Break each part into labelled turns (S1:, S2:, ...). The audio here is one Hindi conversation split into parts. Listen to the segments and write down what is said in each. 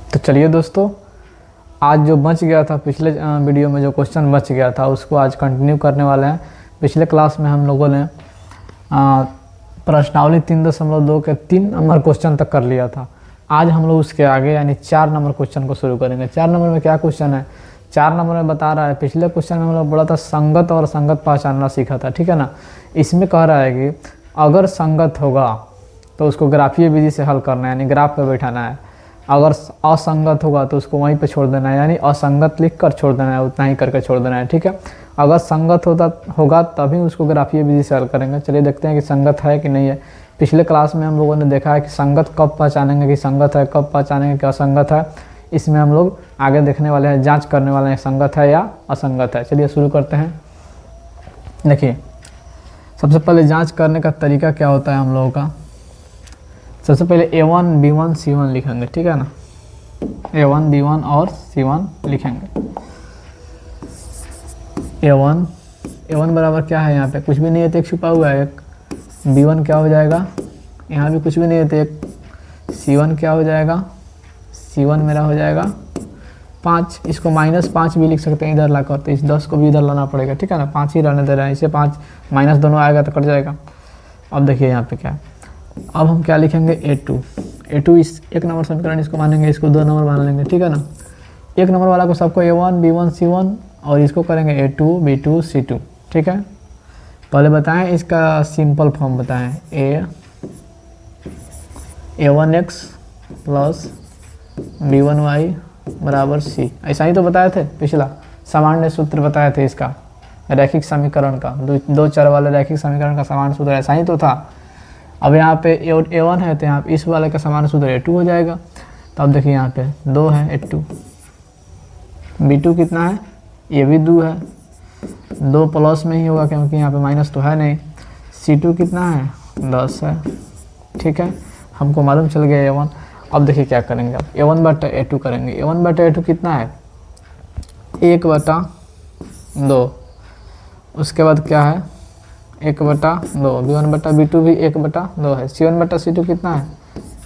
S1: तो चलिए दोस्तों, आज जो बच गया था पिछले वीडियो में जो क्वेश्चन बच गया था उसको आज कंटिन्यू करने वाले हैं। पिछले क्लास में हम लोगों ने प्रश्नावली 3.2 के 3 नंबर क्वेश्चन तक कर लिया था। आज हम लोग उसके आगे यानी 4 नंबर क्वेश्चन को शुरू करेंगे। 4 नंबर में क्या क्वेश्चन है? 4 नंबर में बता रहा है, पिछले क्वेश्चन में हम लोग बोला था संगत और संगत पहचानना सीखा था, ठीक है ना। इसमें कह रहा है कि अगर संगत होगा तो उसको ग्राफीय विधि से हल करना है, यानी ग्राफ पे बैठाना है। अगर असंगत होगा तो उसको वहीं पे छोड़ देना है, यानी असंगत लिख कर छोड़ देना है, उतना ही करके छोड़ देना है, ठीक है। अगर संगत होगा तभी उसको ग्राफीय विधि से हल करेंगे। चलिए देखते हैं कि संगत है कि नहीं है। पिछले क्लास में हम लोगों ने देखा है कि संगत कब पहचानेंगे कि संगत है, कब पहचानेंगे कि असंगत है। इसमें हम लोग आगे देखने वाले हैं, जाँच करने वाले हैं संगत है या असंगत है। चलिए शुरू करते हैं। देखिए, सबसे पहले जाँच करने का तरीका क्या होता है हम लोगों का। सबसे पहले A1, B1, C1 लिखेंगे, ठीक है ना। A1, B1 और C1 लिखेंगे। A1 बराबर क्या है, यहाँ पे कुछ भी नहीं है तो एक छुपा हुआ है एक। B1 क्या हो जाएगा, यहाँ भी कुछ भी नहीं है तो एक। C1 क्या हो जाएगा, C1 मेरा हो जाएगा 5। इसको -5 भी लिख सकते हैं इधर ला कर, तो इस 10 को भी इधर लाना पड़ेगा, ठीक है ना। 5 ही रहने दे रहे हैं, इसे 5 माइनस दोनों आएगा तो कट जाएगा। अब देखिए यहाँ पे क्या है, अब हम क्या लिखेंगे A2 इस 1 नंबर समीकरण इसको मानेंगे, इसको 2 नंबर मान लेंगे, ठीक है ना। 1 नंबर वाला को सबको A1, B1, C1 और इसको करेंगे A2, B2, C2, ठीक है। पहले बताएं इसका सिंपल फॉर्म बताएं। A1x प्लस B1y बराबर C, ऐसा ही तो बताए थे पिछला सामान्य सूत्र बताए थे इसका, रैखिक समीकरण का, दो चर वाले रैखिक समीकरण का सामान्य सूत्र ऐसा ही तो था। अब यहाँ पे A1 है तो यहाँ पे इस वाले का समान सूत्र A2 हो जाएगा। तो अब देखिए यहाँ पे 2 है A2, B2 कितना है, ये भी 2 है, 2 प्लस में ही होगा क्योंकि यहाँ पे माइनस तो है नहीं। C2 कितना है, 10 है, ठीक है। हमको मालूम चल गया A1। अब देखिए क्या करेंगे, अब A1/A2 करेंगे। A1/A2 कितना है, 1/2। उसके बाद क्या है, 1/2। B1/B2 भी 1/2 है। C1/C2 कितना है,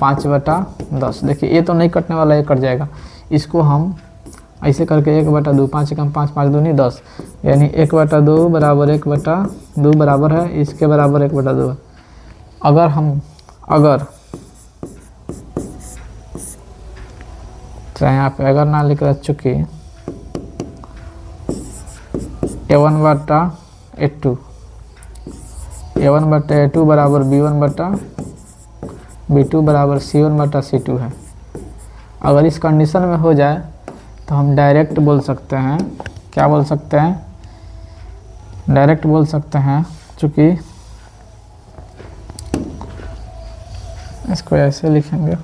S1: 5/10। देखिए ये तो नहीं कटने वाला, ये कट जाएगा। इसको हम ऐसे करके 1/2, 5 कम 5, 5 दूनी 10, यानी 1/2 बराबर 1/2 बराबर है इसके बराबर 1/2 है। अगर चाहे यहाँ पे अगर ना लिख रहा, चूँकि A1/A2 बराबर B1/B2 बराबर C1/C2 है। अगर इस कंडीशन में हो जाए तो हम डायरेक्ट बोल सकते हैं, क्या बोल सकते हैं, डायरेक्ट बोल सकते हैं, चूँकि इसको ऐसे लिखेंगे,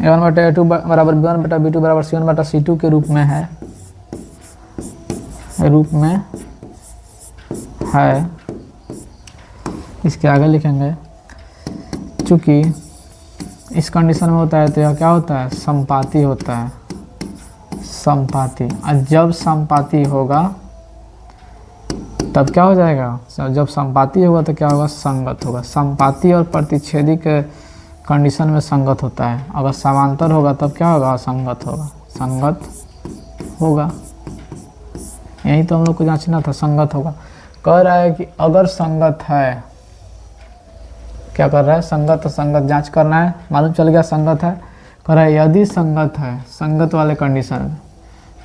S1: A1/A2 बराबर B1/B2 बराबर C1/C2 के रूप में है, इसके आगे लिखेंगे। चूँकि इस कंडीशन में होता है तो यह क्या होता है, समपाती होता है, समपाती। और जब समपाती होगा तब क्या हो जाएगा, जब समपाती होगा तो क्या होगा, संगत होगा। समपाती और प्रतिच्छेदी के कंडीशन में संगत होता है। अगर समांतर होगा तब क्या होगा, असंगत होगा, संगत होगा। यही तो हम लोग को जांचना था, संगत होगा। कह रहा है कि अगर संगत है, क्या कर रहा है, संगत असंगत जांच करना है। मालूम चल गया संगत है। कह रहा है यदि संगत है, संगत वाले कंडीशन में,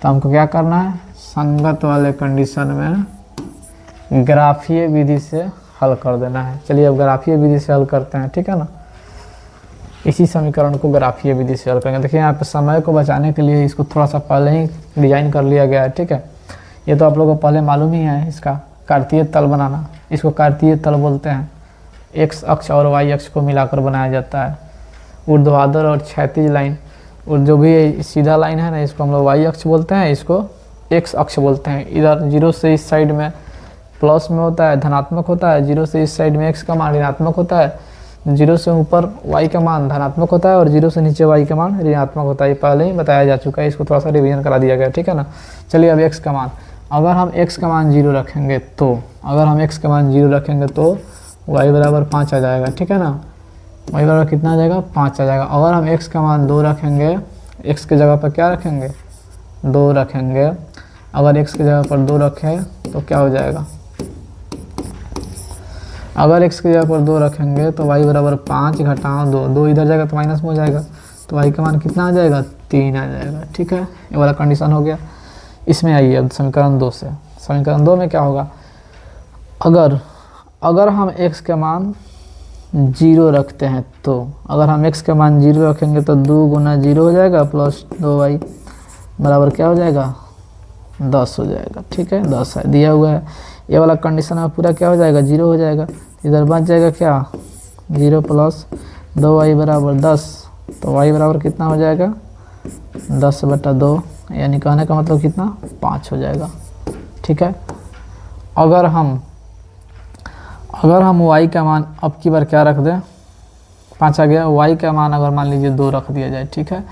S1: तो हमको क्या करना है, संगत वाले कंडीशन में ग्राफीय विधि से हल कर देना है। चलिए अब ग्राफीय विधि से हल करते हैं, ठीक है ना। इसी समीकरण को ग्राफीय विधि से हल करेंगे। देखिए यहाँ पे समय को बचाने के लिए इसको थोड़ा सा पहले ही डिजाइन कर लिया गया है, ठीक है। ये तो आप लोगों को पहले मालूम ही है, इसका कार्तीय तल बनाना, इसको कार्तीय तल बोलते हैं। एक्स अक्ष और वाई अक्ष को मिलाकर बनाया जाता है। ऊर्ध्वाधर और क्षैतिज लाइन, और जो भी सीधा लाइन है ना, इसको हम लोग वाई अक्ष बोलते हैं, इसको एक्स अक्ष बोलते हैं। इधर 0 से इस साइड में प्लस में होता है, धनात्मक होता है। 0 से इस साइड में एक्स का मान ऋणात्मक होता है। 0 से ऊपर y का मान धनात्मक होता है और 0 से नीचे y का मान ऋणात्मक होता है। ये पहले ही बताया जा चुका है, इसको थोड़ा सा रिवीजन करा दिया गया, ठीक है ना। चलिए अब x का मान, अगर हम x का मान 0 रखेंगे तो y बराबर 5 आ जाएगा, ठीक है ना। y बराबर कितना आ जाएगा, 5 आ जाएगा। अगर हम x का मान 2 रखेंगे, x की जगह पर क्या रखेंगे, 2 रखेंगे। अगर x की जगह पर 2 रखें तो क्या हो जाएगा, अगर x की जगह पर 2 रखेंगे तो y बराबर 5 घटाओ 2, 2 इधर जाएगा तो माइनस में हो जाएगा, तो y का मान कितना आ जाएगा, 3 आ जाएगा, ठीक है। ये वाला कंडीशन हो गया। इसमें आइए अब समीकरण 2 से। समीकरण 2 में क्या होगा, अगर हम x के मान 0 रखते हैं तो, अगर हम x के मान 0 रखेंगे तो 2 गुना 0 हो जाएगा प्लस 2y बराबर क्या हो जाएगा, 10 हो जाएगा, ठीक है। 10 है दिया हुआ है। ये वाला कंडीशन में पूरा क्या हो जाएगा, 0 हो जाएगा। इधर बच जाएगा क्या, 0 प्लस 2y बराबर 10, तो y बराबर कितना हो जाएगा, 10/2, यानी कहने का मतलब कितना, 5 हो जाएगा, ठीक है। अगर हम y का मान अब की बार क्या रख दें, 5 आ गया। y का मान अगर मान लीजिए 2 रख दिया जाए, ठीक है।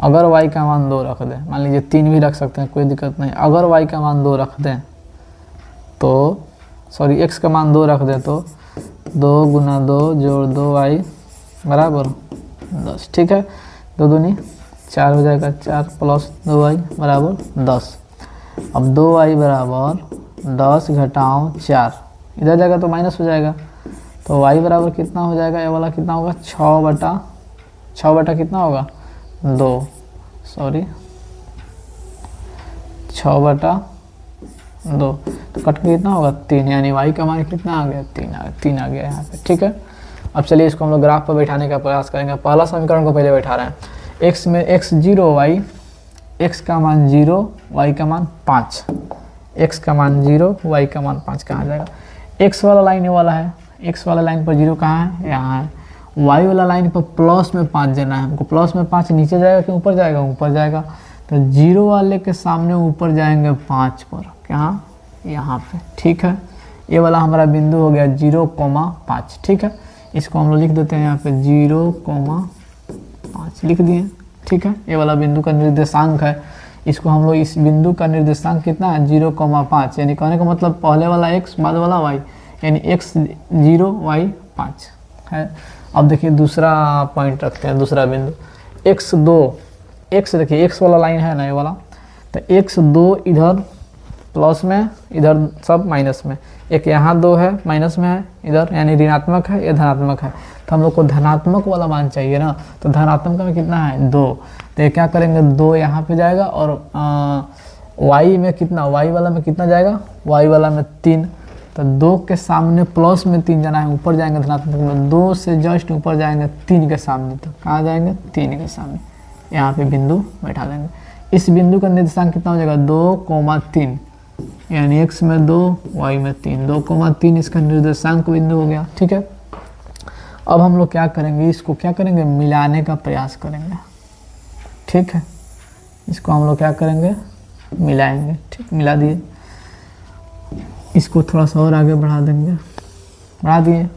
S1: अगर y का मान 2 रख दें, मान लीजिए 3 भी रख सकते हैं, कोई दिक्कत नहीं। अगर y का मान 2 रख दें तो, सॉरी x का मान 2 रख दें तो 2 गुना 2 जोड़ 2y बराबर 10, ठीक है। 2 दूनी 4 हो जाएगा, 4 प्लस 2y बराबर 10। अब 2y बराबर 10 घटाओ 4, इधर जाएगा तो माइनस हो जाएगा, तो y बराबर कितना हो जाएगा, ये वाला कितना होगा, 6 बटा कितना होगा, 2, सॉरी 6/2, तो कट के कितना होगा, 3, यानी y का मान कितना आ गया, 3 आ गया यहाँ पे, ठीक है। अब चलिए इसको हम लोग ग्राफ पर बैठाने का प्रयास करेंगे। पहला समीकरण को पहले बैठा रहे हैं। x में x 0 y, x का मान 0 y का मान 5, x का मान 0 y का मान 5 कहाँ जाएगा, x वाला लाइन ये वाला है, x वाला लाइन पर 0 कहाँ है, यहाँ है। y वाला लाइन पर प्लस में 5 देना है हमको, प्लस में 5 नीचे जाएगा कि ऊपर जाएगा, ऊपर जाएगा, तो 0 वाले के सामने ऊपर जाएंगे 5 पर, कहाँ, यहाँ पे, ठीक है। ये वाला हमारा बिंदु हो गया 0,5, ठीक है। इसको हम लोग लिख देते हैं यहाँ पे 0,5 लिख दिए, ठीक है। ये वाला बिंदु का निर्देशांक है, इसको हम लोग, इस बिंदु का निर्देशांक कितना है, 0,5, यानी कहने का मतलब पहले वाला x बाद वाला y, यानी x 0 y 5 है। अब देखिए दूसरा पॉइंट रखते हैं, दूसरा बिंदु x देखिए x वाला लाइन है ना ये वाला, तो x2 इधर प्लस में, इधर सब माइनस में, एक यहाँ 2 है माइनस में है इधर, यानी ऋणात्मक है, ये धनात्मक है, तो हम लोग को धनात्मक वाला मान चाहिए ना, तो धनात्मक में कितना है, 2, तो ये क्या करेंगे, 2 यहाँ पे जाएगा और y में कितना, y वाला में कितना जाएगा, y वाला में 3, तो 2 के सामने प्लस में 3 जाना है, ऊपर जाएंगे धनात्मक में, 2 से जस्ट ऊपर जाएंगे 3 के सामने, तो कहाँ जाएंगे, 3 के सामने, यहाँ पे बिंदु बैठा देंगे। इस बिंदु का निर्देशांक कितना हो जाएगा, 2,3, यानी x में 2 y में 3, 2,3 इसका निर्देशांक बिंदु हो गया, ठीक है। अब हम लोग क्या करेंगे, इसको क्या करेंगे, मिलाने का प्रयास करेंगे, ठीक है। इसको हम लोग क्या करेंगे, मिलाएंगे, ठीक, मिला दिए। इसको थोड़ा सा और आगे बढ़ा देंगे, बढ़ा दिए।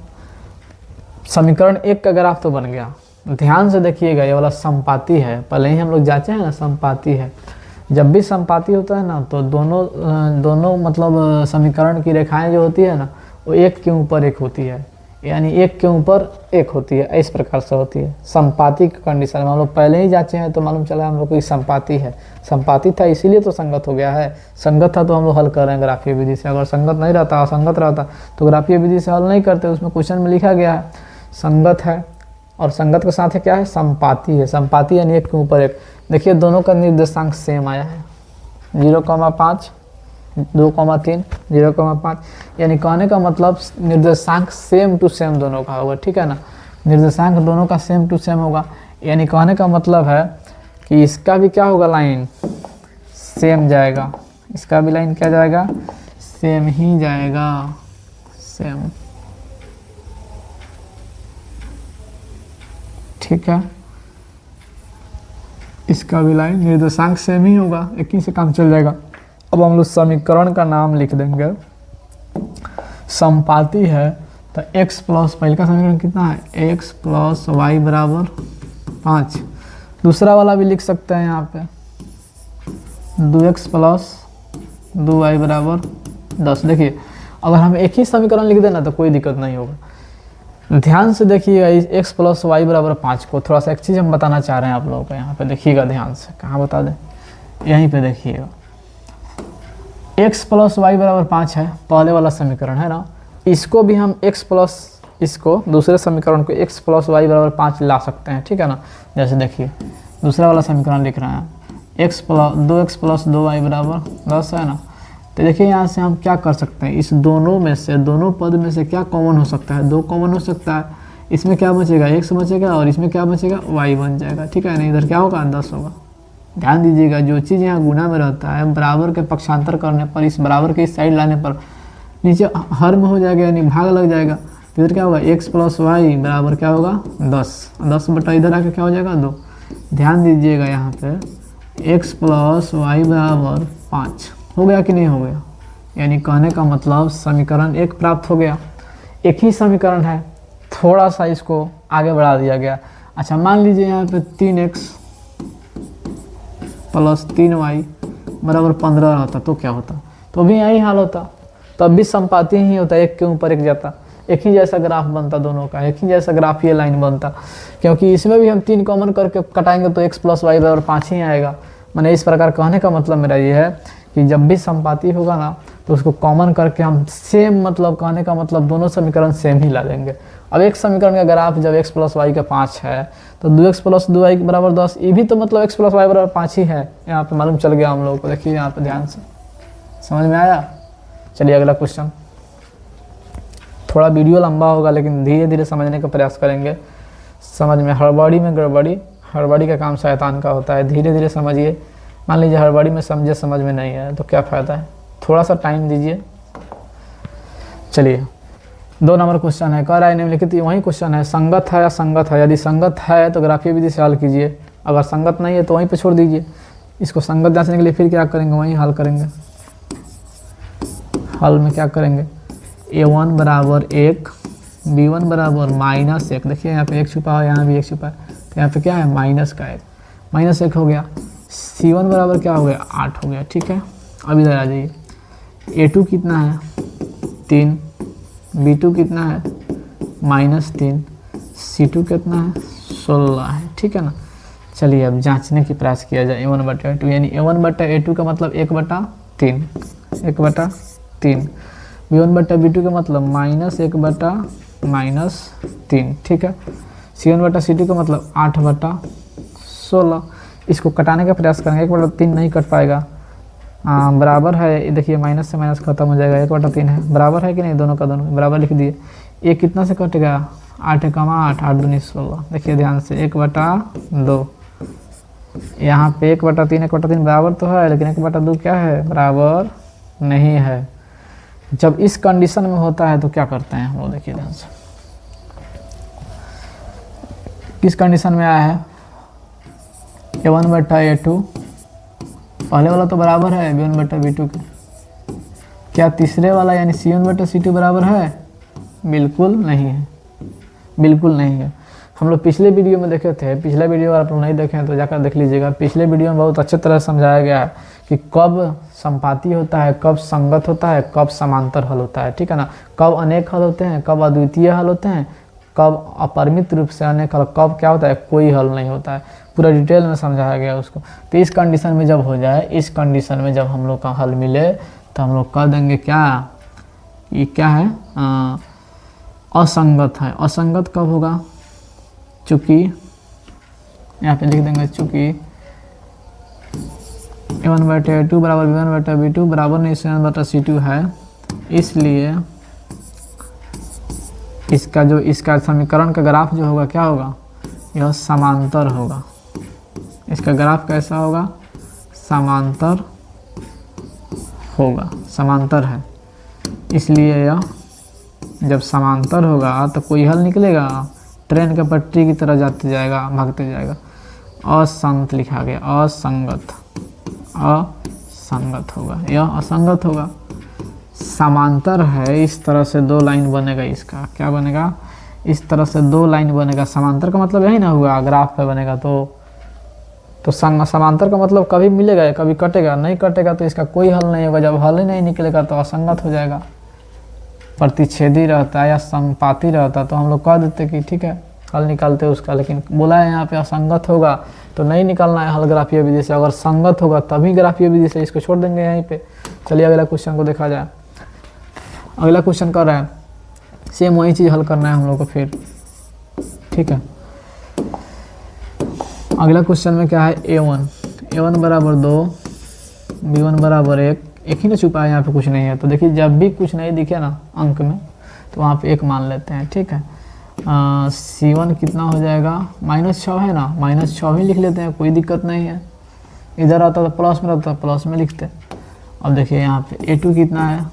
S1: समीकरण 1 का ग्राफ तो बन गया। ध्यान से देखिएगा, ये वाला समपाती है, पहले ही हम लोग जांचे हैं ना, समपाती है। जब भी समपाती होता है ना, तो दोनों मतलब समीकरण की रेखाएं जो होती है ना, वो एक के ऊपर एक होती है, यानी एक के ऊपर एक होती है, इस प्रकार से होती है समपाती की कंडीशन में। हम लोग पहले ही जांचे हैं तो मालूम चला हम लोग को समपाती है, समपाती था इसीलिए तो संगत हो गया है। संगत था तो हम लोग हल कर रहे हैं ग्राफीय विधि से, अगर संगत नहीं रहता, असंगत रहता तो ग्राफीय विधि से हल नहीं करते। उसमें क्वेश्चन में लिखा गया है संगत है, और संगत के साथ है क्या है, समपाती है। समपाती यानी एक के ऊपर एक। देखिए दोनों का निर्देशांक सेम आया है, 0,5, 2,3, 0,5, यानी कहने का मतलब निर्देशांक सेम टू सेम दोनों का होगा, ठीक है ना। निर्देशांक दोनों का सेम टू सेम होगा, यानी कहने का मतलब है कि इसका भी क्या होगा, लाइन सेम जाएगा, इसका भी लाइन क्या जाएगा, सेम ही जाएगा, सेम, ठीक है। इसका भी लाइन निर्देशांक सेम ही होगा, एक ही से काम चल जाएगा। अब हम लोग समीकरण का नाम लिख देंगे, समपाती है तो x प्लस, पहले का समीकरण कितना है, x प्लस वाई बराबर 5। दूसरा वाला भी लिख सकते हैं यहाँ पे, 2x प्लस 2y बराबर 10। देखिए अगर हम एक ही समीकरण लिख देना तो कोई दिक्कत नहीं होगा, ध्यान से देखिएगा, इस x प्लस वाई बराबर 5 को थोड़ा सा एक चीज़ हम बताना चाह रहे हैं आप लोगों को। यहाँ पे देखिएगा ध्यान से, कहाँ बता दें, यहीं पे देखिएगा। x प्लस वाई बराबर 5 है पहले वाला समीकरण है ना, इसको भी हम x प्लस, इसको दूसरे समीकरण को x प्लस वाई बराबर 5 ला सकते हैं, ठीक है ना। जैसे देखिए दूसरा वाला समीकरण लिख रहे हैं, x plus 2x plus 2y बराबर 10 है ना। तो देखिए यहाँ से हम क्या कर सकते हैं, इस दोनों में से, दोनों पद में से क्या कॉमन हो सकता है, 2 कॉमन हो सकता है। इसमें क्या बचेगा, x बचेगा, और इसमें क्या बचेगा, y बन जाएगा, ठीक है ना। इधर क्या होगा, 10 होगा। ध्यान दीजिएगा, जो चीज़ यहाँ गुना में रहता है, बराबर के पक्षांतर करने पर, इस बराबर के इस साइड लाने पर नीचे हर में हो जाएगा, यानी भाग लग जाएगा। तो इधर क्या होगा, x प्लस वाई बराबर क्या होगा, 10 बटा इधर आके क्या हो जाएगा, 2। ध्यान दीजिएगा यहाँ पे x प्लस वाई बराबर 5 हो गया कि नहीं हो गया, यानी कहने का मतलब समीकरण 1 प्राप्त हो गया। एक ही समीकरण है, थोड़ा सा इसको आगे बढ़ा दिया गया। अच्छा मान लीजिए यहाँ पे 3x प्लस 3y बराबर 15 रहता तो क्या होता, तो भी यही हाल होता, तब भी संपाती ही होता, एक के ऊपर एक जाता, एक ही जैसा ग्राफ बनता दोनों का, एक ही जैसा ग्राफ ये लाइन बनता। क्योंकि इसमें भी हम 3 कॉमन करके कटाएंगे तो x प्लस वाई बराबर 5 ही आएगा। मैंने इस प्रकार कहने का मतलब मेरा ये है कि जब भी संपाती होगा ना तो उसको कॉमन करके हम सेम, मतलब कहने का मतलब दोनों समीकरण सेम ही ला देंगे। अब एक समीकरण का ग्राफ जब x प्लस वाई का 5 है तो 2x प्लस 2y बराबर 10, ये भी तो मतलब x प्लस वाई बराबर 5 ही है। यहाँ पे मालूम चल गया हम लोगों को, देखिए यहाँ पे ध्यान से, समझ में आया। चलिए अगला क्वेश्चन, थोड़ा वीडियो लंबा होगा लेकिन धीरे धीरे समझने का प्रयास करेंगे। समझ में हड़बड़ी में गड़बड़ी, हड़बड़ी का काम शैतान का होता है, धीरे धीरे समझिए। मान लीजिए हड़बड़ी में समझे, समझ में नहीं है तो क्या फ़ायदा है, थोड़ा सा टाइम दीजिए। चलिए 2 नंबर क्वेश्चन है, कह रहा है निम्नलिखित, वही क्वेश्चन है, संगत है या संगत है, यदि संगत है तो ग्राफीय विधि से हल कीजिए, अगर संगत नहीं है तो वहीं पे छोड़ दीजिए। इसको संगत जांचने के लिए फिर क्या करेंगे, वहीं हल करेंगे। हल में क्या करेंगे, a1 बराबर 1, b1 बराबर -1, देखिए यहाँ पे 1 छुपा है, यहाँ भी 1 छुपा है, तो यहाँ पे क्या है, माइनस का 1, -1 हो गया। c1 बराबर क्या हो गया, 8 हो गया, ठीक है। अब इधर आ जाइए, a2 कितना है, 3, b2 कितना है, -3, c2 कितना है, 16 है, ठीक है ना। चलिए अब जांचने की प्रयास किया जाए, a1 बटा a2, यानी a1 बटा a2 का मतलब 1/3, 1/3, b1 बटा b2 का मतलब -1/-3, ठीक है। c1 बटा c2 का मतलब 8/16। इसको कटाने का प्रयास करेंगे, 1/3 नहीं कट पाएगा, बराबर है, देखिए माइनस से माइनस खत्म हो जाएगा, 1/3 है, बराबर है कि नहीं, दोनों का दोनों बराबर लिख दिए। ये कितना से कटेगा, 8 × 8, 8 दूनी 16, देखिए ध्यान से, 1/2, यहाँ पे 1/3, 1/3 बराबर तो है, लेकिन 1/2 क्या है, बराबर नहीं है। जब इस कंडीशन में होता है तो क्या करते हैं हम लोग, देखिए ध्यान से, किस कंडीशन में आया है, a1 बटा a2, पहले वाला तो बराबर है b1 बटा b2 के, क्या तीसरे वाला यानी c1 बटा c2 बराबर है, बिल्कुल नहीं है, बिल्कुल नहीं है। हम लोग पिछले वीडियो में देखे थे, पिछला वीडियो अगर आप लोग नहीं देखें तो जाकर देख लीजिएगा। पिछले वीडियो में बहुत अच्छे तरह समझाया गया है कि कब संपाती होता है, कब संगत होता है, कब समांतर हल होता है, ठीक है ना। कब अनेक हल होते हैं, कब अद्वितीय हल होते हैं, कब अपरिमित रूप से अनेक हल, कब क्या होता है, कोई हल नहीं होता है, पूरा डिटेल में समझाया गया उसको। तो इस कंडीशन में जब हो जाए, इस कंडीशन में जब हम लोग का हल मिले तो हम लोग कह देंगे क्या, ये क्या है, असंगत है। असंगत कब होगा, चूँकि यहाँ पे लिख देंगे, चूँकि a1 बटा a2 बराबर b1 बटा b2 बराबर नहीं c1 बटा c2 है, इसलिए इसका समीकरण का ग्राफ जो होगा क्या होगा, यह समांतर होगा। इसका ग्राफ कैसा होगा, समांतर होगा, समांतर है, इसलिए यह जब समांतर होगा तो कोई हल निकलेगा, ट्रेन के पटरी की तरह जाते जाएगा, भागते जाएगा। असंगत लिखा गया, असंगत, असंगत होगा, यह असंगत होगा। समांतर है, इस तरह से 2 लाइन बनेगा, इसका क्या बनेगा, इस तरह से 2 लाइन बनेगा। समांतर का मतलब यही ना हुआ, ग्राफ पे बनेगा तो समांतर का मतलब कभी मिलेगा, कभी कटेगा, नहीं कटेगा तो इसका कोई हल नहीं होगा। जब हल ही नहीं निकलेगा तो असंगत हो जाएगा। प्रतिच्छेदी रहता है या संपाती रहता तो हम लोग कह देते कि ठीक है हल निकालते उसका, लेकिन बोला है यहाँ पे असंगत होगा तो नहीं निकालना है हल ग्राफीय विधि से, अगर संगत होगा तभी ग्राफीय विधि से, इसको छोड़ देंगे यहीं पे। चलिए अगला क्वेश्चन को देखा जाए। अगला क्वेश्चन कर रहा है सेम वही चीज़ हल करना है हम लोग को फिर, ठीक है। अगला क्वेश्चन में क्या है a1 बराबर 2 b1 बराबर 1, एक ही ना छुपा है यहाँ पे कुछ नहीं है। तो देखिए जब भी कुछ नहीं दिखे ना अंक में तो वहाँ पे 1 मान लेते हैं, ठीक है। c1 कितना हो जाएगा, -6 है ना, -6 ही लिख लेते हैं, कोई दिक्कत नहीं है। इधर आता तो प्लस में रहता प्लस में लिखते। अब देखिए यहाँ पे a2 कितना है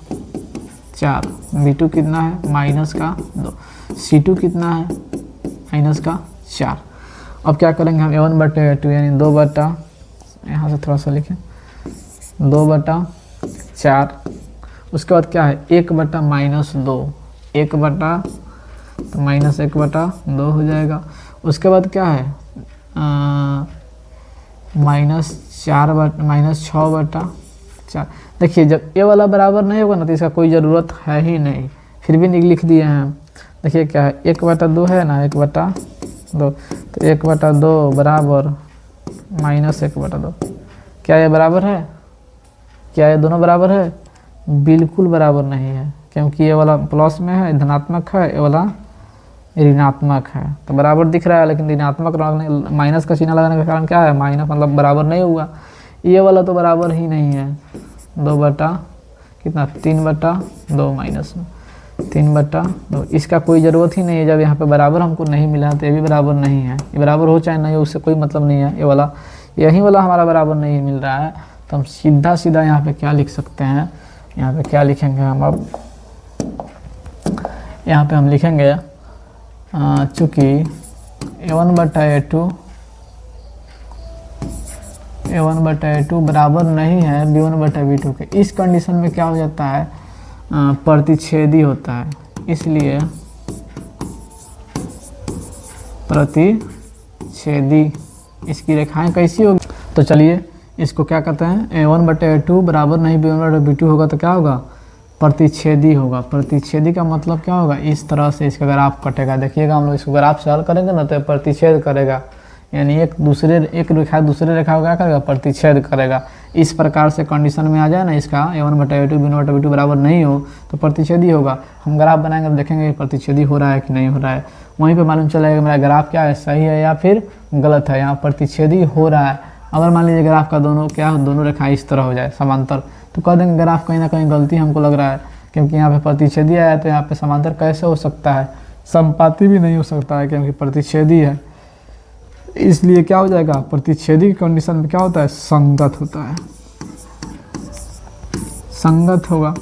S1: 4, b2 कितना है -2, c2 कितना है -4। अब क्या करेंगे हम a1 बटे a2 यानी 2 बटा, यहाँ से थोड़ा सा लिखें 2 बटा 4, उसके बाद क्या है 1 बटा -2, 1 बटा तो -1 बटा 2 हो जाएगा। उसके बाद क्या है -6 बटा 4। देखिए जब ये वाला बराबर नहीं होगा ना तो इसका कोई ज़रूरत है ही नहीं, फिर भी लिख दिए हैं। देखिए क्या है 1 बटा 2 है ना, 1 बटा 2, तो 1 बटा 2 बराबर -1 बटा 2। क्या ये बराबर है, क्या ये दोनों बराबर है? बिल्कुल बराबर नहीं है, क्योंकि ये वाला प्लस में है धनात्मक है, ये वाला ऋणात्मक है। तो बराबर दिख रहा है लेकिन ऋणात्मक माइनस का चिन्ह लगाने का कारण क्या है, माइनस मतलब बराबर नहीं हुआ। ये वाला तो बराबर ही नहीं है, 2 बटा कितना 3 बटा 2 माइनस में 3 बटा 2, इसका कोई ज़रूरत ही नहीं है। जब यहाँ पे बराबर हमको नहीं मिला तो ये भी बराबर नहीं है, ये बराबर हो चाहे नहीं हो उससे कोई मतलब नहीं है। ये वाला यही वाला हमारा बराबर नहीं मिल रहा है, तो हम सीधा यहाँ पे क्या लिख सकते हैं, यहाँ पे क्या लिखेंगे हम अब, यहाँ पे हम लिखेंगे चूँकि a1 बटा a2 बराबर नहीं है b1 बटा b2 के, इस कंडीशन में क्या हो जाता है प्रतिच्छेदी होता है, इसलिए प्रतिच्छेदी इसकी रेखाएं कैसी होगी। तो चलिए इसको क्या कहते हैं a1 बटे a2 बराबर नहीं b1 बटे b2 होगा तो क्या होगा प्रतिच्छेदी होगा। प्रतिच्छेदी का मतलब क्या होगा, इस तरह से इसका ग्राफ कटेगा। देखिएगा हम लोग इसको ग्राफ से हल करेंगे ना तो प्रतिच्छेद करेगा, यानी एक रेखा दूसरे रेखा को क्या करेगा प्रतिच्छेद करेगा। इस प्रकार से कंडीशन में आ जाए ना इसका a1 बटा a2 b1 बटा b2 बराबर नहीं हो तो प्रतिच्छेदी होगा। हम ग्राफ बनाएंगे तो देखेंगे प्रतिच्छेदी हो रहा है कि नहीं हो रहा है, वहीं पे मालूम चलेगा मेरा ग्राफ क्या है, सही है या फिर गलत है। यहाँ प्रतिच्छेदी हो रहा है, अगर मान लीजिए ग्राफ का दोनों रेखाएं इस तरह हो जाए समांतर तो कह देंगे ग्राफ कहीं ना कहीं गलती हमको लग रहा है, क्योंकि यहाँ पे प्रतिच्छेदी आया तो यहाँ पे समांतर कैसे हो सकता है, संपाती भी नहीं हो सकता है क्योंकि प्रतिच्छेदी है। इसलिए क्या हो जाएगा प्रतिच्छेदी की कंडीशन में क्या होता है संगत होता है, संगत होगा।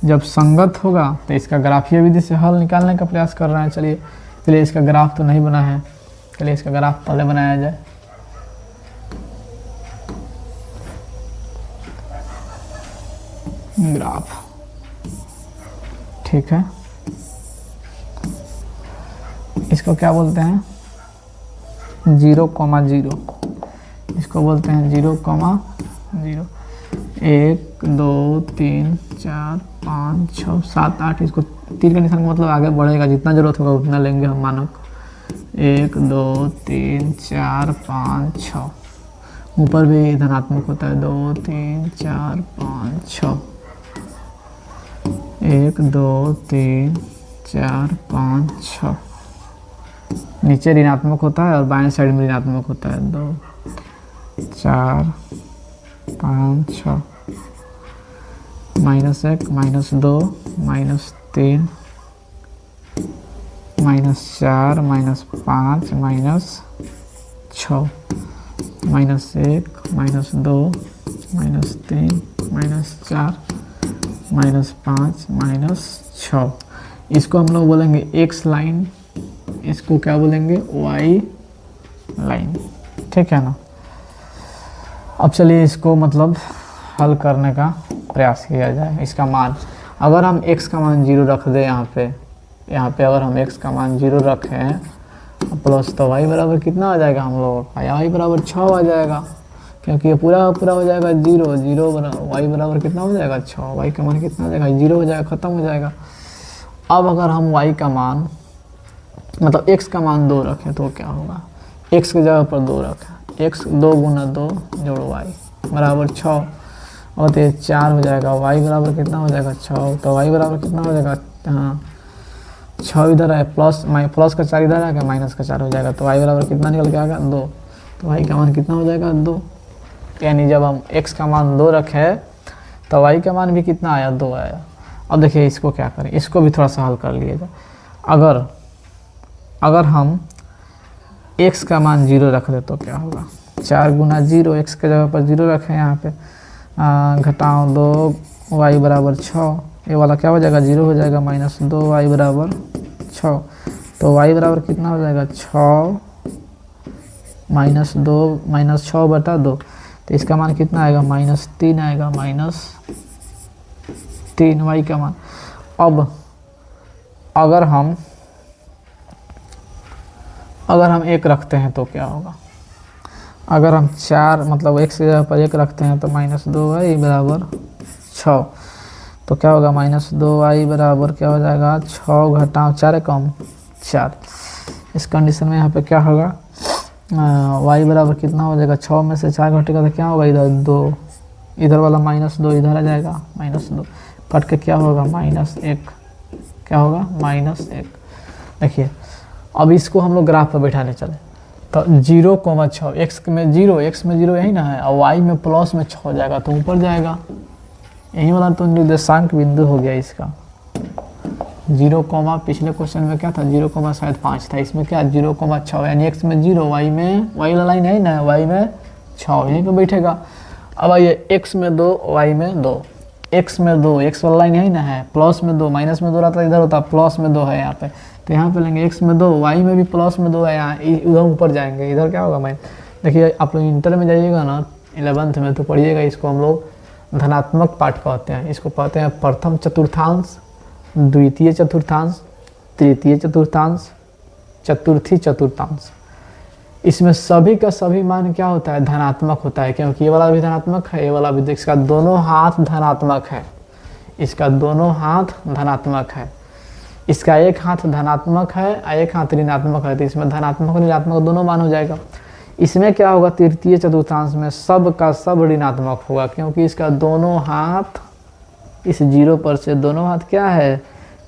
S1: जब संगत होगा तो इसका ग्राफीय विधि से हल निकालने का प्रयास कर रहे हैं। चलिए इसका ग्राफ तो नहीं बना है, चलिए इसका ग्राफ पहले बनाया जाए। ग्राफ ठीक है, इसको क्या बोलते हैं 0,0, इसको बोलते हैं 0,0। 1 2 3 4 5 6 7 8, इसको तीन कंडीशन का मतलब आगे बढ़ेगा, जितना जरूरत होगा उतना लेंगे हम मानक। 1 2 3 4 5 6, ऊपर भी धनात्मक होता है 2 3 4 5 6, 1 2 3 4 5 6, नीचे ऋणात्मक होता है और बाएं साइड में ऋणात्मक होता है 2 4 5 6, -1 -2 -3 -4 -5 -6, -1 -2 -3 -4 -5 -6। इसको हम लोग बोलेंगे x लाइन, इसको क्या बोलेंगे y लाइन, ठीक है ना। अब चलिए इसको मतलब हल करने का प्रयास किया जाए। इसका मान अगर हम x का मान 0 रख दें यहाँ पे अगर हम x का मान 0 रखें प्लस तो y बराबर कितना आ जाएगा हम लोगों का, y बराबर 6 आ जाएगा, क्योंकि ये पूरा हो जाएगा 0 y बराबर कितना हो जाएगा 6, y का मान कितना हो जाएगा 0 हो जाएगा, ख़त्म हो जाएगा। अब अगर हम y का मान मतलब x का मान 2 रखें तो क्या होगा, x की जगह पर 2 रखें, x 2 गुना 2 जोड़ y बराबर 6 और तो 4 हो जाएगा, y बराबर कितना हो जाएगा 6, तो y बराबर कितना हो जाएगा, हाँ 6 इधर है, प्लस का 4 इधर आएगा, माइनस का 4 हो जाएगा, तो y बराबर कितना निकल के आएगा 2, तो y का मान कितना हो जाएगा 2। यानी जब हम x का मान 2 रखे तो y का मान भी कितना आया 2 आया। अब देखिए इसको क्या करें, इसको भी थोड़ा सा हल कर लिएगा। अगर हम x का मान 0 रख दे तो क्या होगा, 4 गुना 0, x के जगह पर 0 रखें यहाँ पे, घटाओ 2 y बराबर 6, ये वाला क्या हो जाएगा 0 हो जाएगा, माइनस 2 y बराबर 6, तो y बराबर कितना हो जाएगा 6 माइनस 2 माइनस 6 बटा 2, तो इसका मान कितना आएगा -3 आएगा, -3 y का मान। अब अगर हम 1 रखते हैं तो क्या होगा, अगर हम 4 मतलब x की जगह पर 1 रखते हैं तो -2y बराबर 6, तो क्या होगा -2y बराबर क्या हो जाएगा 6 घटाओ 4 कम 4। इस कंडीशन में यहाँ पे क्या होगा, y बराबर कितना हो जाएगा, 6 में से 4 घटेगा तो क्या होगा इधर 2, इधर वाला -2 इधर आ जाएगा, -2 कट के क्या होगा -1, क्या होगा -1। देखिए अब इसको हम लोग ग्राफ पर बैठाने चले तो 0,6 x में 0 यही ना है, और y में प्लस में 6 हो जाएगा तो ऊपर जाएगा, यही वाला तो निर्देशांक बिंदु हो गया इसका। 0, पिछले क्वेश्चन में क्या था 0, शायद 5 था, इसमें क्या 0,6, यानी x में 0, y वाला लाइन है ना, y में 6 यहीं पे बैठेगा। अब आइए x में 2 y में 2, x में 2 x वाला लाइन है ना है, प्लस में 2 माइनस में 2 रहता है, इधर होता प्लस में 2 है यहाँ पे, तो यहाँ पे लेंगे x में 2 y में भी प्लस में 2 है, यहाँ उधर ऊपर जाएंगे, इधर क्या होगा देखिए आप लोग इंटर में जाइएगा ना 11th में तो पढ़िएगा, इसको हम लोग धनात्मक पाठ कहते हैं, इसको कहते हैं प्रथम चतुर्थांश, द्वितीय चतुर्थांश, तृतीय चतुर्थांश, चतुर्थी चतुर्थांश। इसमें सभी का सभी मान क्या होता है धनात्मक होता है, क्योंकि ये वाला भी धनात्मक है, ये वाला भी, इसका दोनों हाथ धनात्मक है, इसका दोनों हाथ धनात्मक है, इसका एक हाथ धनात्मक है और एक हाथ ऋणात्मक है, तो इसमें धनात्मक और ऋणात्मक दोनों मान हो जाएगा। इसमें क्या होगा तृतीय चतुर्थांश में सब का सब ऋणात्मक होगा, क्योंकि इसका दोनों हाथ इस 0 पर से दोनों हाथ क्या है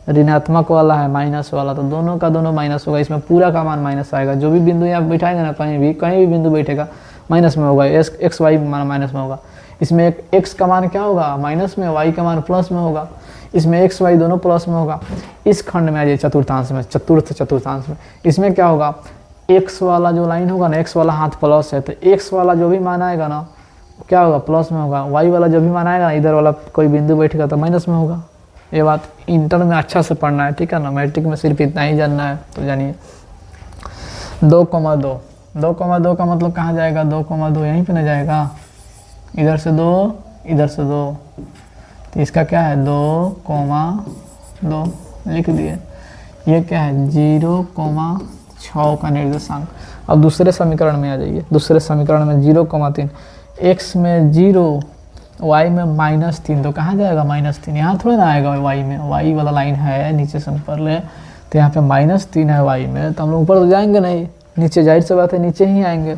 S1: ऋणात्मक वाला है, माइनस वाला, तो दोनों का दोनों माइनस होगा, इसमें पूरा का मान माइनस आएगा। जो भी बिंदु यहाँ बैठाएंगे ना कहीं भी बिंदु बैठेगा माइनस में होगा, एक्स वाई माइनस में होगा। इसमें एक एक्स का मान क्या होगा माइनस में, वाई का मान प्लस में होगा, इसमें एक्स वाई दोनों प्लस में होगा। इस खंड में आ जाए चतुर्थांश में, चतुर्थ चतुर्थांश में, इसमें क्या होगा एक्स वाला जो लाइन होगा ना, एक्स वाला हाथ प्लस है, तो एक्स वाला जो भी मान आएगा ना क्या होगा प्लस में होगा, वाई वाला जो भी मान आएगा इधर वाला कोई बिंदु बैठेगा तो माइनस में होगा। ये बात इंटर में अच्छा से पढ़ना है, ठीक है ना, मैट्रिक में सिर्फ इतना ही जानना है। तो जानिए 2,2 2,2 का मतलब कहाँ जाएगा, 2,2 यहीं पे ना जाएगा, इधर से 2 इधर से 2, तो इसका क्या है 2,2 लिख दिए। ये क्या है 0,6 का निर्देशांक। अब दूसरे समीकरण में आ जाइए, दूसरे समीकरण में 0,3, x में 0 y में -3, तो कहाँ जाएगा -3, यहाँ थोड़ा ना आएगा y में, y वाला लाइन है नीचे से ऊपर ले, तो यहाँ पे -3 है y में, तो हम लोग ऊपर तो जाएंगे नहीं, नीचे जाहिर सी बात है नीचे ही आएंगे,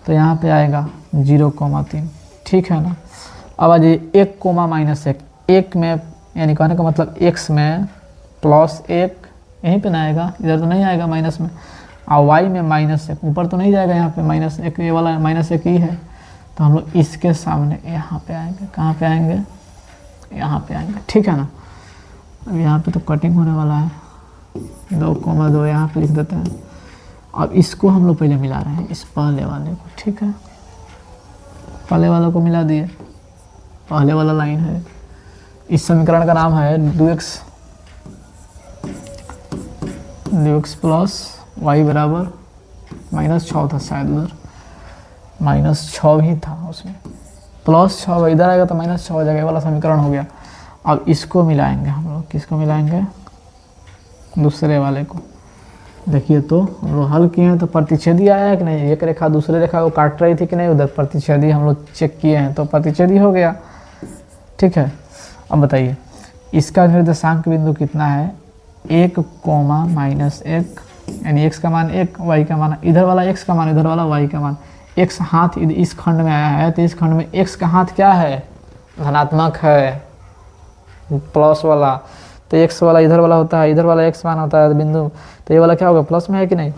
S1: तो यहाँ पे आएगा 0,3, ठीक है ना। अब आ जाइए 1,-1, 1 में यानी कहने का मतलब x में +1 यहीं पे ना आएगा, इधर तो नहीं आएगा माइनस में, और y में -1 ऊपर तो नहीं जाएगा, यहाँ पे -1 ये वाला -1 ही है, तो हम लोग इसके सामने यहाँ पे आएंगे, कहाँ पे आएंगे यहाँ पे आएंगे, ठीक है ना। अब यहाँ पे तो कटिंग होने वाला है, 2,2 यहाँ पे लिख देते हैं। अब इसको हम लोग पहले मिला रहे हैं इस पहले वाले को, ठीक है, पहले वाले को मिला दिए, पहले वाला लाइन है। इस समीकरण का नाम है 2x प्लस y बराबर -6 था शायद, उधर -6 ही था, उसमें +6 इधर आएगा तो -6 हो जाएगा, ये वाला समीकरण हो गया। अब इसको मिलाएंगे हम लोग, किसको मिलाएंगे दूसरे वाले को। देखिए तो हम लोग हल किए हैं तो प्रतिच्छेदी आया है कि नहीं, एक रेखा दूसरे रेखा को काट रही थी कि नहीं, उधर प्रतिच्छेदी हम लोग चेक किए हैं तो प्रतिच्छेदी हो गया, ठीक है। अब बताइए इसका निर्देशांक बिंदु कितना है 1 कोमा माइनस 1, यानी x का मान 1, y का मान इधर वाला x का मान, इधर वाला y का मान। x हाथ इस खंड में आया है तो इस खंड में x का हाथ क्या है, धनात्मक है, प्लस वाला। तो x वाला इधर वाला होता है, इधर वाला x मान होता है बिंदु, तो ये वाला क्या होगा, प्लस में है कि नहीं।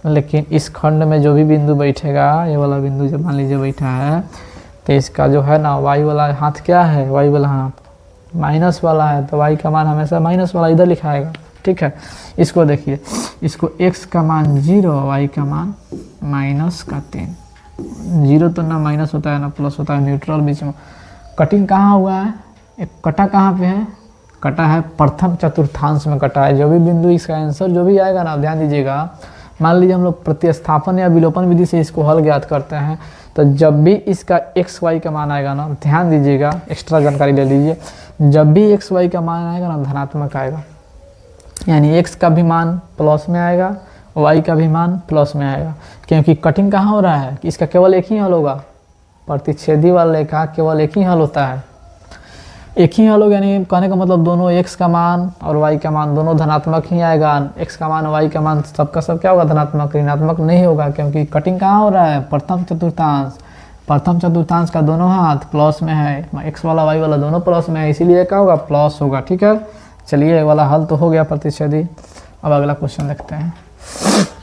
S1: लेकिन इस खंड में जो भी बिंदु बैठेगा, ये वाला बिंदु जब मान लीजिए बैठा है, तो इसका जो है ना y वाला हाथ क्या है, y वाला हाथ माइनस वाला है, तो y का मान हमेशा माइनस वाला इधर लिखाएगा। ठीक है, इसको देखिए, इसको x का मान 0, y का मान माइनस का 3। 0 तो ना माइनस होता है ना प्लस होता है, न्यूट्रल बीच में। कटिंग कहाँ हुआ है, एक कटा कहाँ पे है, कटा है प्रथम चतुर्थांश में कटा है। जो भी बिंदु इसका आंसर जो भी आएगा ना, ध्यान दीजिएगा, मान लीजिए हम लोग प्रतिस्थापन या विलोपन विधि से इसको हल ज्ञात करते हैं, तो जब भी इसका x y का मान आएगा ना, ध्यान दीजिएगा, एक्स्ट्रा जानकारी ले लीजिए, जब भी x y का मान आएगा ना धनात्मक आएगा, यानी x का भी मान प्लस में आएगा, y का भी मान प्लस में आएगा। क्योंकि कटिंग कहाँ हो रहा है कि इसका केवल एक ही हल होगा, प्रतिच्छेदी वाले का केवल एक ही हल होता है, एक ही हल होगा। यानी कहने का मतलब दोनों x का मान और y का मान दोनों धनात्मक ही आएगा। x का मान y का मान सबका सब क्या होगा, धनात्मक, ऋणात्मक नहीं होगा। क्योंकि कटिंग कहाँ हो रहा है, प्रथम चतुर्थांश, प्रथम चतुर्थांश का दोनों हाथ प्लस में है, x वाला y वाला दोनों प्लस में है, इसीलिए क्या होगा, प्लस होगा। ठीक है, चलिए ये वाला हल तो हो गया प्रतिच्छेदी। अब अगला क्वेश्चन देखते हैं।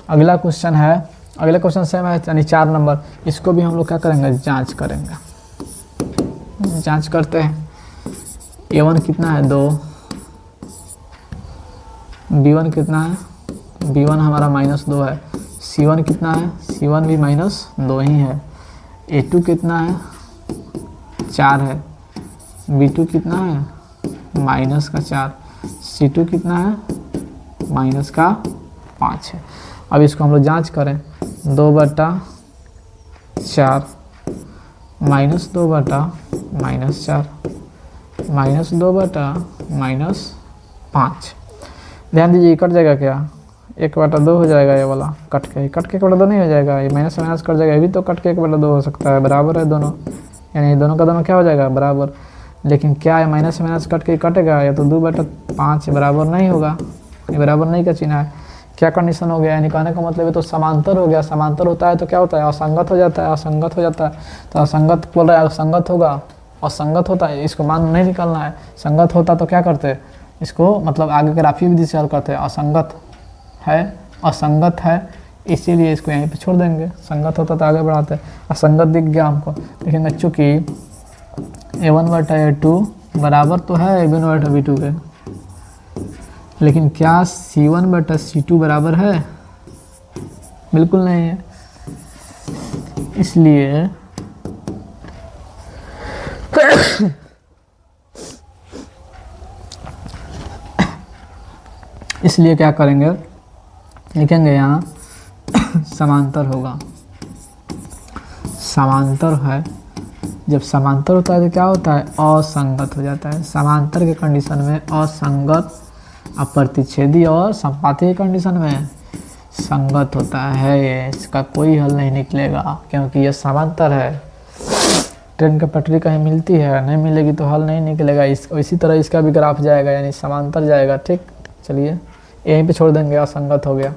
S1: अगला क्वेश्चन है, अगला क्वेश्चन सेम है, यानी 4 नंबर। इसको भी हम लोग क्या करेंगे, जांच करेंगे। जांच करते हैं। a1 कितना है, 2, b1 कितना है, b1 हमारा -2 है, c1 कितना है, c1 भी -2 ही है, a2 कितना है, 4 है, b2 कितना है, -4, c2 कितना है, -5 है। अब इसको हम लोग जांच करें, 2/4 -2/-4 -2/-5। ध्यान दीजिए, कट जाएगा क्या, 1/2 हो जाएगा, ये वाला कट के 1/2 नहीं हो जाएगा, ये माइनस माइनस कट जाएगा, ये भी तो कट के 1/2 हो सकता है, बराबर है दोनों, यानी दोनों का दोनों क्या हो जाएगा, बराबर। लेकिन क्या है, माइनस माइनस कट के कटेगा, या तो 2/5 बराबर नहीं होगा, ये बराबर नहीं का चिन्ह है। क्या कंडीशन हो गया, यानी कहने का मतलब है तो समांतर हो गया। समांतर होता है तो क्या होता है, असंगत हो जाता है, असंगत हो जाता है। तो असंगत बोल रहा है, असंगत होगा, असंगत होता है, इसको मान नहीं निकालना है। संगत होता तो क्या करते, इसको मतलब आगे के ग्राफीय विधि से हल करते हैं। असंगत है, असंगत है, इसीलिए इसको यहीं पे छोड़ देंगे। संगत होता तो आगे बढ़ाते हैं, असंगत दिख गया हमको। लेकिन चूँकि a1/a2 बराबर तो है a1/b2 के, लेकिन क्या c1/c2 बराबर है, बिल्कुल नहीं है। इसलिए क्या करेंगे, लिखेंगे यहाँ समांतर होगा। समांतर है, जब समांतर होता है तो क्या होता है, असंगत हो जाता है। समांतर के कंडीशन में असंगत, अप्रतिच्छेदी और संपाती के कंडीशन में संगत होता है। ये इसका कोई हल नहीं निकलेगा, क्योंकि ये समांतर है। ट्रेन की पटरी कहीं मिलती है, नहीं मिलेगी तो हल नहीं निकलेगा। इसी तरह इसका भी ग्राफ जाएगा, यानी समांतर जाएगा। ठीक, चलिए यहीं पे छोड़ देंगे, असंगत हो गया।